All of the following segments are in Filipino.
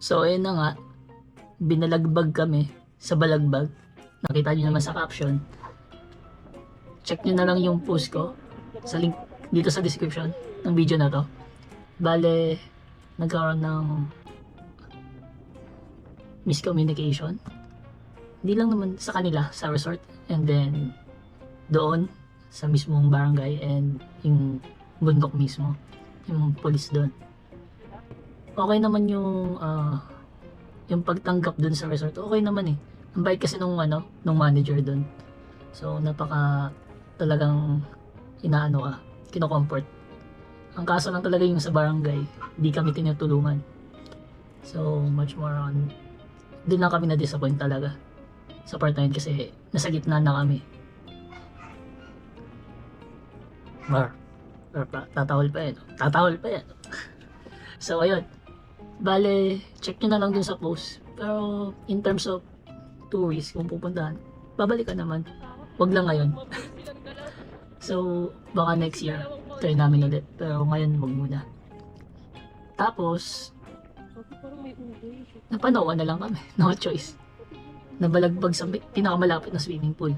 So ayun na nga, binalagbag kami sa balagbag. Nakita nyo naman sa caption. Check nyo na lang yung post ko sa link dito sa description ng video na to. Bale, nagkaroon ng miscommunication. Hindi lang naman sa kanila, sa resort, and then doon sa mismong barangay and yung bundok mismo, yung police doon. Okay naman yung pagtanggap doon sa resort. Okay naman eh. Ang bait kasi nung manager doon. So napaka talagang inaano ka, kino-comfort. Ang kaso lang talaga yung sa barangay, di kami tinutulungan. So much more on, doon lang kami na-disappoint talaga sa part na yun kasi nasa gitna na kami. Tatahol pa yan. Tatahol pa yan. So ayun, bale, check nyo na lang dun sa post. Pero in terms of tourist, kung pupuntahan, babalik ka naman. Wag lang ngayon. So baka next year try namin ulit, pero ngayon wag muna. Tapos napanawan na lang kami, no choice. Nabalagbag sa pinakamalapit na swimming pool.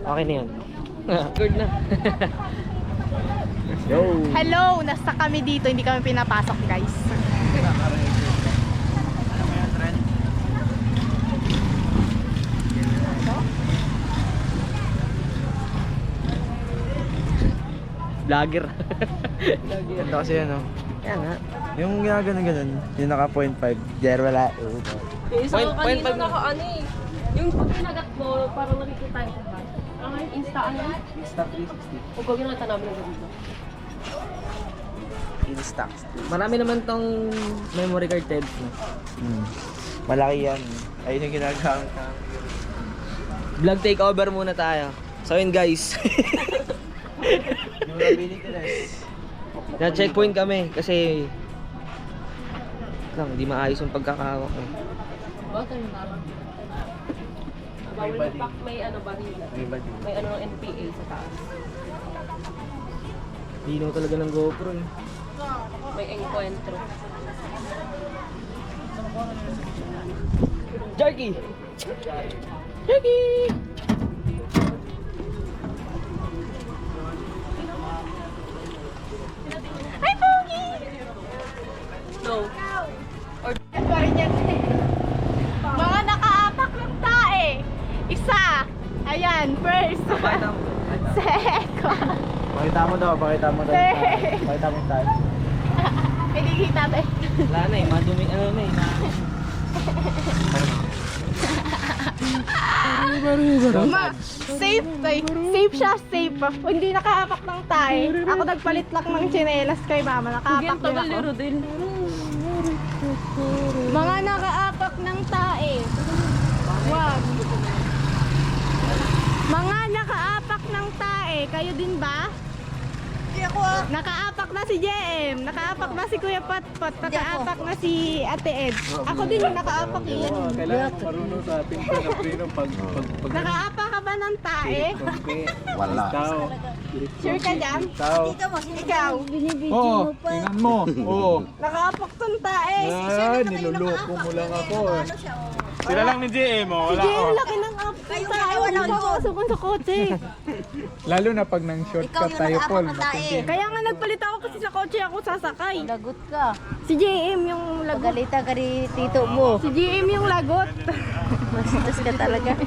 Okay na yun. Good na. Yo! Hello! Nasa kami dito, hindi kami pinapasok guys. Vlogger. Ganda kasi yan, no? Kaya nga. Yung ganun, yung naka 0.5, there wala. Isa ko Point kanina five. naka ano eh. Yung pag kinagat mo, parang nakikita yung ba? Ang Insta ano? Insta 360. O gawin lang natin namin ng dito. Insta. Marami naman tong memory card tabs. No? Malaki yan. Ayun yung ginagamit na. Vlog takeover muna tayo. So yun guys. Yung ability na Na checkpoint kami kasi lang, hindi maayos yung pagkakahawak ko. Bakit yung parang? Bawal yung pack, may ano barila. May ano ng NPA sa taas. Linaw talaga ng GoPro eh. May encuentro. Jerky! Jerky! Ay, Pogi! No. Mga nakaapak ng tae. Isa. Ayan, first. Second. Pakita mo daw. Third. Pakita mo tayo. Piligit natin. Wala na eh, madumi ano na eh. Safe, safe siya, safe. Hindi nakaapak ng tae. Ako nagpalit lang ng tsinelas kay mama. Nakaapak din ako. din. Mga nakaapak ng tae. Wag. Mga nakaapak ng tae. Kayo din ba? Hindi ako. Nakaapak na si JM. Nakaapak na si Kuya Patpat. Nakaapak na si Ate Ed. Ako din nakaapak yun. Kailangan marunong sa ating pag-prino pag Nakaapak ka ba ng tae? wala. Sure ka dyan? Ikaw. Oo, tingnan mo. Oo. Nakaapak tong tae. Niluloko mo lang ako eh. Sila lang ni JM, oh. Si JM laki ng apak ng tae. Wala ko sa kotse. Lalo na pag nang shortcut tayo, Paul. Kaya nga nagpalit ako kasi sa kotse ako sasakay. Lagot ka. Si JM yung lagot. Pagalita ka rin tito mo. Si JM yung lagot. Mastos ka talaga.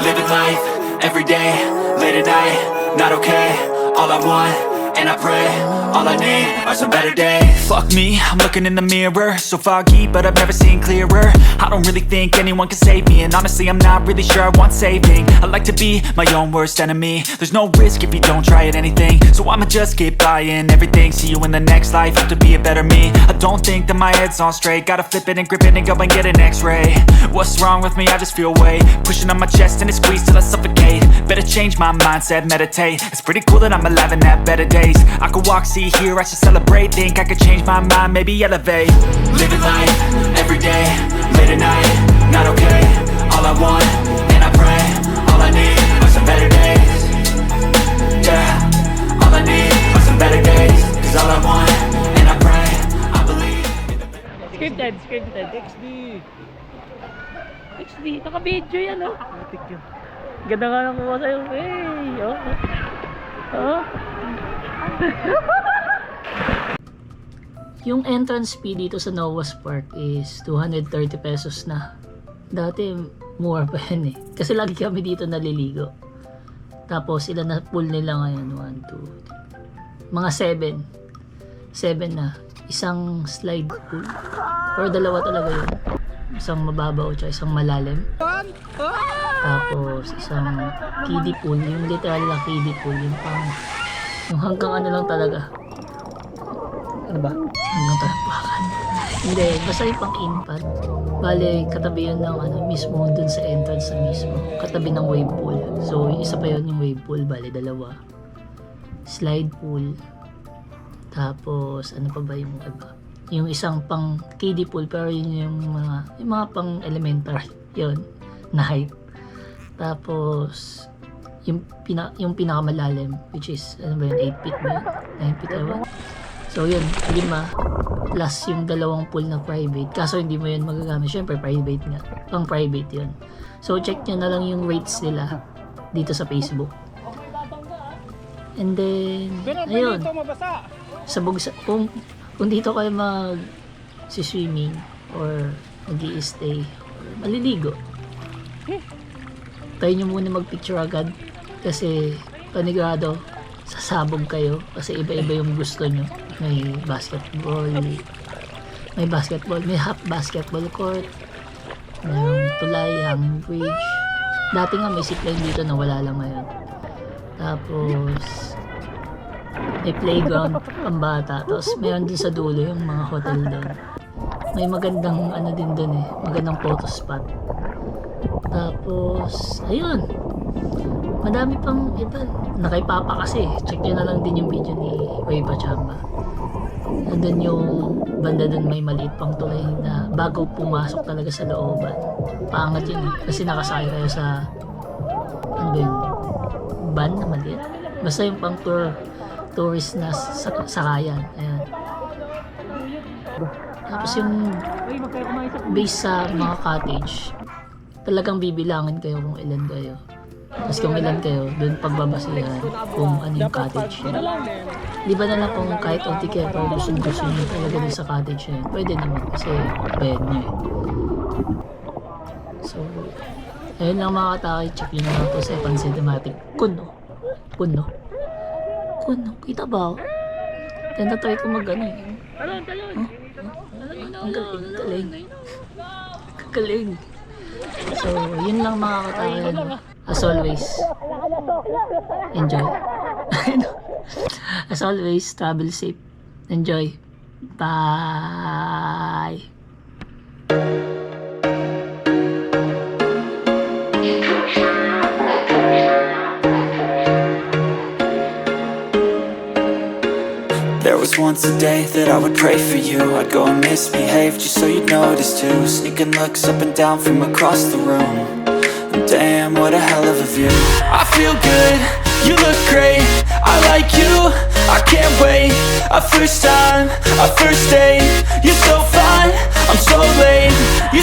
Living life, every day, late at night, not okay. All I want, and I pray all I need are some better days. Fuck me, I'm looking in the mirror, so foggy, but I've never seen clearer. I don't really think anyone can save me, and honestly I'm not really sure I want saving. I like to be my own worst enemy. There's no risk if you don't try at anything, so I'ma just keep buying everything. See you in the next life, have to be a better me. I don't think that my head's on straight, gotta flip it and grip it and go and get an x-ray. What's wrong with me? I just feel weight pushing on my chest and it squeezes till I suffocate. Better change my mindset, meditate. It's pretty cool that I'm alive and have better days. I could walk, see, hear, I should celebrate. Think I could change my mind, maybe elevate. Living life, everyday, late at night, not okay. All I want, and I pray, all I need are some better days. Yeah, all I need are some better days. Cause all I want, and I pray, I believe in the better. Scripted. XD, naka-video yan, oh. Ganda nga lang kuha sa'yo. Hey, oh. Oh. Yung entrance fee dito sa Noah's Park is 230 pesos na. Dati, more pa yan eh. Kasi lagi kami dito naliligo. Tapos, ilan na pool nila ngayon? 1, 2, 3. Mga 7 na. Isang slide pool. Or dalawa talaga yun. Isang mababaw at isang malalim. Tapos isang kiddie pool, yung literal na kiddie pool, yung pang yung hanggang ano lang talaga. Ano ba? Hanggang talampakan. Hindi, basta yung pang infant. Bale, katabi yun ng ano, mismo dun sa entrance na mismo. Katabi ng wave pool. So, yung isa pa yun yung wave pool, bale dalawa. Slide pool. Tapos, ano pa ba yung iba? Yung isang pang kiddie pool, pero yun yung mga pang elementary yun na height. Tapos yung pinakamalalim, which is ano ba yun, 8 feet ba yun? 9 feet ewan. So yun, 5 plus yung dalawang pool na private, kaso hindi mo yun magagamit, syempre private nga, pang private yun. So check nyo na lang yung rates nila dito sa Facebook. And then ayun, sabog sa kung dito kayo mag-swimming or mag-i-stay or maliligo, tayo nyo muna mag-picture agad kasi panigurado sasabog kayo kasi iba-iba yung gusto nyo. May basketball, may half basketball court, may tulay, hanging bridge. Dati nga may zipline dito na wala lang ngayon. Tapos may playground pambata. Tapos meron din sa dulo yung mga hotel doon. May magandang ano din doon eh. Magandang photo spot. Tapos, ayun. Madami pang iba. Nakaipapa kasi. Check nyo na lang din yung video ni Ray Pachamba. Nandun yung banda doon, may maliit pang tulay na bago pumasok talaga sa looban. Paangat yun eh. Kasi nakasakay kayo sa ano yun? Van na maliit. Basta yung pang tourist na sakayan. Ayan. Tapos yung base sa mga cottage, talagang bibilangin kayo kung ilan kayo. Tapos kung ilan kayo, doon pagbabasihan kung ano yung cottage yun. Di ba na lang kung kahit onti kayo pero gusto nyo talaga dun sa cottage yun, pwede naman kasi bayad nyo eh. So, ayun lang mga kataki, check nyo na lang po sa Epan Cinematic. Kuno, kita ba? Ganda try ko mag-ano eh. Ang galing. So, yun lang mga katayan. As always, enjoy. As always, travel safe. Enjoy. Bye. There was once a day that I would pray for you. I'd go and misbehave just so you'd notice too. Sneaking looks up and down from across the room. Damn, what a hell of a view. I feel good, you look great. I like you, I can't wait. A first time, a first date. You're so fine, I'm so late. You